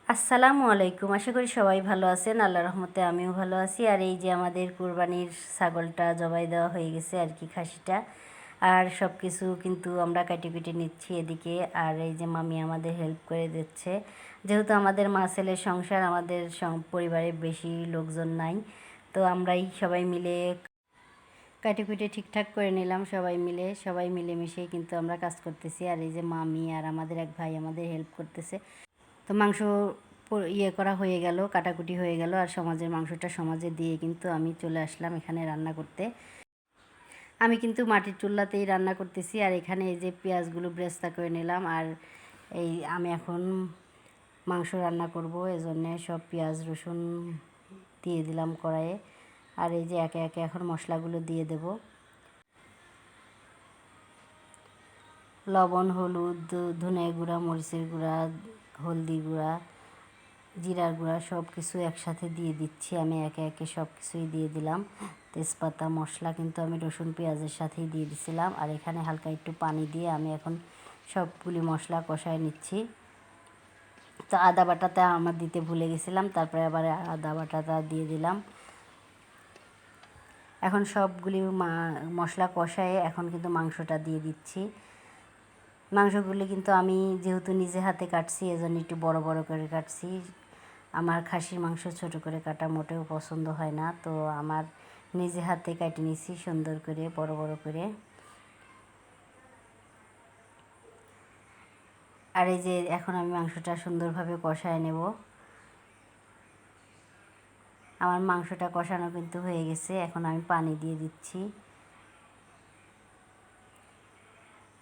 আসসালামু আলাইকুম। আশা করি সবাই ভালো আছেন। আল্লাহর রহমতে আমিও ভালো আছি। আর এই যে আমাদের কুরবানির ছাগলটা জবাই দেওয়া হয়ে গেছে আর কি, খাসিটা। আর সব কিছু কিন্তু আমরা কেটে নিচ্ছি এদিকে। আর এই যে মামি আমাদের হেল্প করে দিচ্ছে। যেহেতু আমাদের মা ছেলের সংসার, আমাদের পরিবারে বেশি লোকজন নাই, তো আমরাই সবাই মিলে কাটিকুটে ঠিকঠাক করে নিলাম। সবাই মিলেমিশেই কিন্তু আমরা কাজ করতেছি। আর এই যে মামি আর আমাদের এক ভাই আমাদের হেল্প করতেছে। তো মাংস করা হয়ে গেল, কাটাকুটি হয়ে গেল। আর সমাজের মাংসটা সমাজে দিয়ে কিন্তু আমি চলে আসলাম এখানে রান্না করতে। আমি কিন্তু মাটির চুলাতেই রান্না করতেছি। আর এখানে এই যে পেঁয়াজগুলো ব্রেস্তা করে নিলাম। আর এই আমি এখন মাংস রান্না করব, এজন্যে সব পেঁয়াজ রসুন দিয়ে দিলাম কড়াইয়ে। আর এই যে একে একে এখন মশলাগুলো দিয়ে দেব। লবণ, হলুদ, ধনে গুঁড়া, মরিচের গুঁড়া, হলদি গুঁড়া, জিরার গুঁড়া সব কিছু একসাথে দিয়ে দিচ্ছি। আমি একে একে সব কিছুই দিয়ে দিলাম। তেজপাতা, মশলা কিন্তু আমি রসুন পেঁয়াজের সাথেই দিয়ে দিছিলাম। আর এখানে হালকা একটু পানি দিয়ে আমি এখন সবগুলি মশলা কষায় নিচ্ছি। তো আদা বাটাটা আমার দিতে ভুলে গেছিলাম, তারপরে আবার আদা বাটাটা দিয়ে দিলাম। এখন সবগুলি মশলা কষায়ে এখন কিন্তু মাংসটা দিয়ে দিচ্ছি। মাংসগুলি কিন্তু আমি যেহেতু নিজে হাতে কাটছি, এজন্য একটু বড় বড় করে কাটছি। আমার খাসির মাংস ছোট করে কাটা মোটেও পছন্দ হয় না, তো আমার নিজে হাতে কেটে নিছি সুন্দর করে বড় বড় করে। আর এই যে এখন আমি মাংসটা সুন্দরভাবে কষায় নেব। আমার মাংসটা কষানো কিন্তু হয়ে গেছে, এখন আমি পানি দিয়ে দিচ্ছি।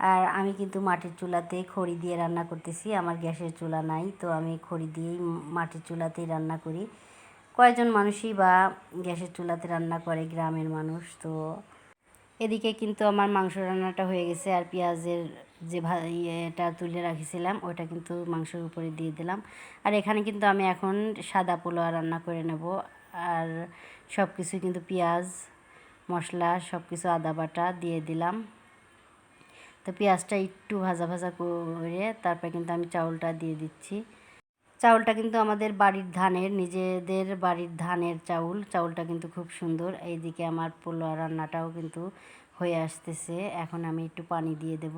আর আমি কিন্তু মাটির চুলাতে খড়ি দিয়ে রান্না করতেছি, আমার গ্যাসের চুলা নাই, তো আমি খড়ি দিয়েই মাটির চুলাতেই রান্না করি। কয়েকজন মানুষই বা গ্যাসের চুলাতে রান্না করে গ্রামের মানুষ। তো এদিকে কিন্তু আমার মাংস রান্নাটা হয়ে গেছে। আর পেঁয়াজের যে ইয়েটা তুলে রাখিছিলাম ওটা কিন্তু মাংসের উপরে দিয়ে দিলাম। আর এখানে কিন্তু আমি এখন সাদা পোলাও রান্না করে নেব। আর সব কিছু কিন্তু পেঁয়াজ, মশলা সব কিছু আদা বাটা দিয়ে দিলাম। তো পেঁয়াজটা একটু ভাজা ভাজা করে তারপরে কিন্তু আমি চাউলটা দিয়ে দিচ্ছি। চাউলটা কিন্তু আমাদের বাড়ির ধানের, নিজেদের বাড়ির ধানের চাউলটা কিন্তু খুব সুন্দর। এইদিকে আমার পোলাও রান্নাটাও কিন্তু হয়ে আসতেছে। এখন আমি একটু পানি দিয়ে দেব।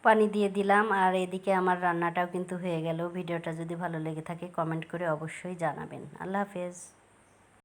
পানি দিয়ে দিলাম। আর এদিকে আমার রান্নাটাও কিন্তু হয়ে গেল। ভিডিওটা যদি ভালো লেগে থাকে কমেন্ট করে অবশ্যই জানাবেন। আল্লাহ হাফেজ।